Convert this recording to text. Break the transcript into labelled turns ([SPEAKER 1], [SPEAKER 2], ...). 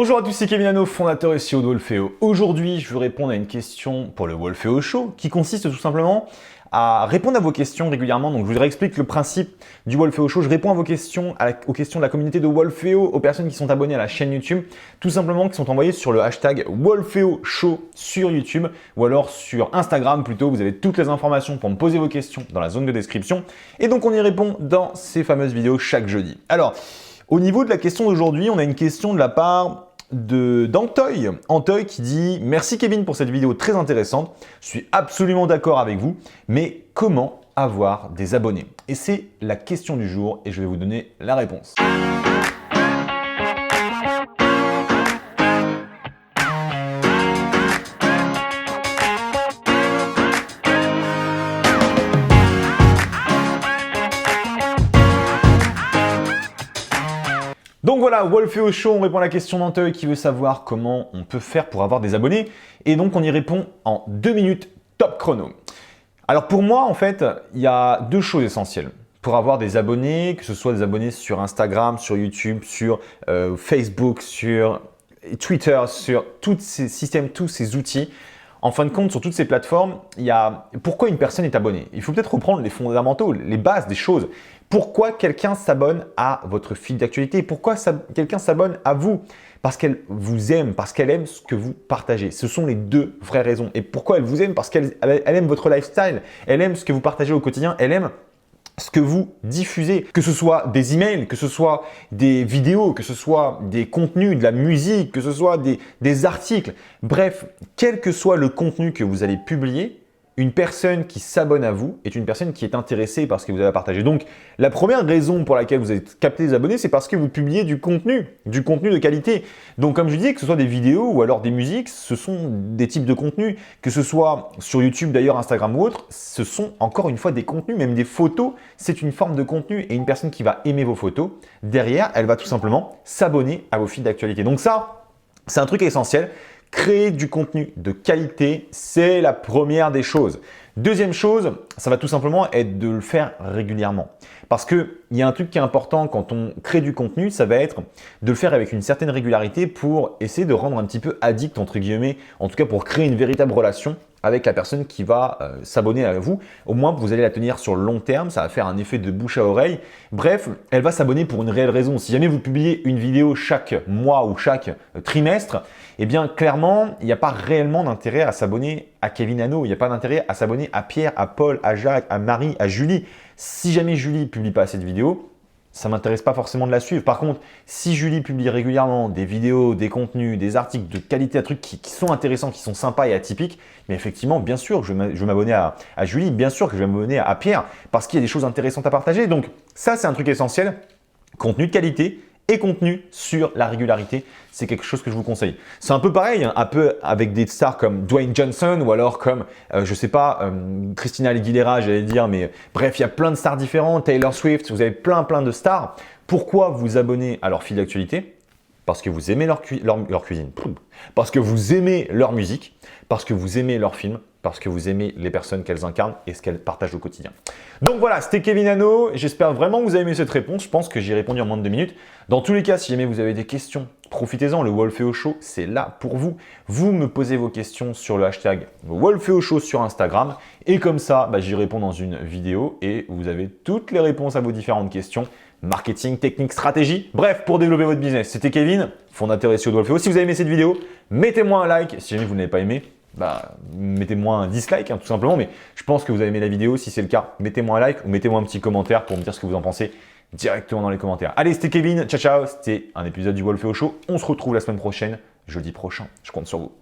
[SPEAKER 1] Bonjour à tous, c'est Kevin Hano, fondateur et CEO de Wolfeo. Aujourd'hui, je veux répondre à une question pour le Wolfeo Show qui consiste tout simplement à répondre à vos questions régulièrement. Donc, je vous réexplique le principe du Wolfeo Show. Je réponds à vos questions, aux questions de la communauté de Wolfeo, aux personnes qui sont abonnées à la chaîne YouTube, tout simplement qui sont envoyées sur le hashtag Wolfeo Show sur YouTube ou alors sur Instagram plutôt. Vous avez toutes les informations pour me poser vos questions dans la zone de description. Et donc, on y répond dans ces fameuses vidéos chaque jeudi. Alors, au niveau de la question d'aujourd'hui, on a une question de la part d'Antoy. Antoy qui dit « Merci Kevin pour cette vidéo très intéressante. Je suis absolument d'accord avec vous, mais comment avoir des abonnés ?» Et c'est la question du jour et je vais vous donner la réponse. Donc voilà, Wolfeo Show, on répond à la question d'Antoy qui veut savoir comment on peut faire pour avoir des abonnés. Et donc on y répond en 2 minutes top chrono. Alors pour moi, en fait, il y a deux choses essentielles. Pour avoir des abonnés, que ce soit des abonnés sur Instagram, sur YouTube, sur Facebook, sur Twitter, sur tous ces systèmes, tous ces outils, en fin de compte, sur toutes ces plateformes, il y a pourquoi une personne est abonnée. Il faut peut-être reprendre les fondamentaux, les bases des choses. Pourquoi quelqu'un s'abonne à votre fil d'actualité? Pourquoi quelqu'un s'abonne à vous? Parce qu'elle vous aime, parce qu'elle aime ce que vous partagez. Ce sont les deux vraies raisons. Et pourquoi elle vous aime? Parce qu'elle aime votre lifestyle, elle aime ce que vous partagez au quotidien, elle aime ce que vous diffusez, que ce soit des emails, que ce soit des vidéos, que ce soit des contenus, de la musique, que ce soit des articles. Bref, quel que soit le contenu que vous allez publier, une personne qui s'abonne à vous est une personne qui est intéressée par ce que vous avez à partager. Donc, la première raison pour laquelle vous avez capté des abonnés, c'est parce que vous publiez du contenu de qualité. Donc, comme je disais, que ce soit des vidéos ou alors des musiques, ce sont des types de contenus. Que ce soit sur YouTube, d'ailleurs, Instagram ou autre, ce sont encore une fois des contenus, même des photos, c'est une forme de contenu. Et une personne qui va aimer vos photos, derrière, elle va tout simplement s'abonner à vos fils d'actualité. Donc ça, c'est un truc essentiel. Créer du contenu de qualité, c'est la première des choses. Deuxième chose, ça va tout simplement être de le faire régulièrement. Parce qu'il y a un truc qui est important quand on crée du contenu, ça va être de le faire avec une certaine régularité pour essayer de rendre un petit peu addict, entre guillemets, en tout cas pour créer une véritable relation avec la personne qui va s'abonner à vous. Au moins, vous allez la tenir sur le long terme, ça va faire un effet de bouche à oreille. Bref, elle va s'abonner pour une réelle raison. Si jamais vous publiez une vidéo chaque mois ou chaque trimestre, eh bien clairement, il n'y a pas réellement d'intérêt à s'abonner à Kevin Hano, il n'y a pas d'intérêt à s'abonner à Pierre, à Paul, à Jacques, à Marie, à Julie. Si jamais Julie ne publie pas cette vidéo, ça ne m'intéresse pas forcément de la suivre. Par contre, si Julie publie régulièrement des vidéos, des contenus, des articles de qualité, des trucs qui sont intéressants, qui sont sympas et atypiques, mais effectivement, bien sûr que je vais m'abonner à Julie, bien sûr que je vais m'abonner à Pierre, parce qu'il y a des choses intéressantes à partager. Donc ça, c'est un truc essentiel. Contenu de qualité et contenu sur la régularité, c'est quelque chose que je vous conseille. C'est un peu pareil, hein, un peu avec des stars comme Dwayne Johnson ou alors comme, je sais pas, Christina Aguilera, j'allais dire, mais bref, il y a plein de stars différentes, Taylor Swift, vous avez plein de stars. Pourquoi vous abonner à leur fil d'actualité? Parce que vous aimez leur cuisine, parce que vous aimez leur musique, parce que vous aimez leurs films, parce que vous aimez les personnes qu'elles incarnent et ce qu'elles partagent au quotidien. Donc voilà, c'était Kevin Hano. J'espère vraiment que vous avez aimé cette réponse. Je pense que j'ai répondu en moins de 2 minutes. Dans tous les cas, si jamais vous avez des questions, profitez-en. Le Wolfeo Show, c'est là pour vous. Vous me posez vos questions sur le hashtag Wolfeo Show sur Instagram. Et comme ça, j'y réponds dans une vidéo et vous avez toutes les réponses à vos différentes questions. Marketing, technique, stratégie. Bref, pour développer votre business. C'était Kevin, fondateur et CEO de Wolfeo. Si vous avez aimé cette vidéo, mettez-moi un like. Si jamais vous n'avez pas aimé, mettez-moi un dislike tout simplement, mais je pense que vous avez aimé la vidéo. Si c'est le cas, mettez-moi un like ou mettez-moi un petit commentaire pour me dire ce que vous en pensez directement dans les commentaires. Allez, c'était Kevin, ciao ciao, c'était un épisode du Wolfeo Show. On se retrouve la semaine prochaine, jeudi prochain, je compte sur vous.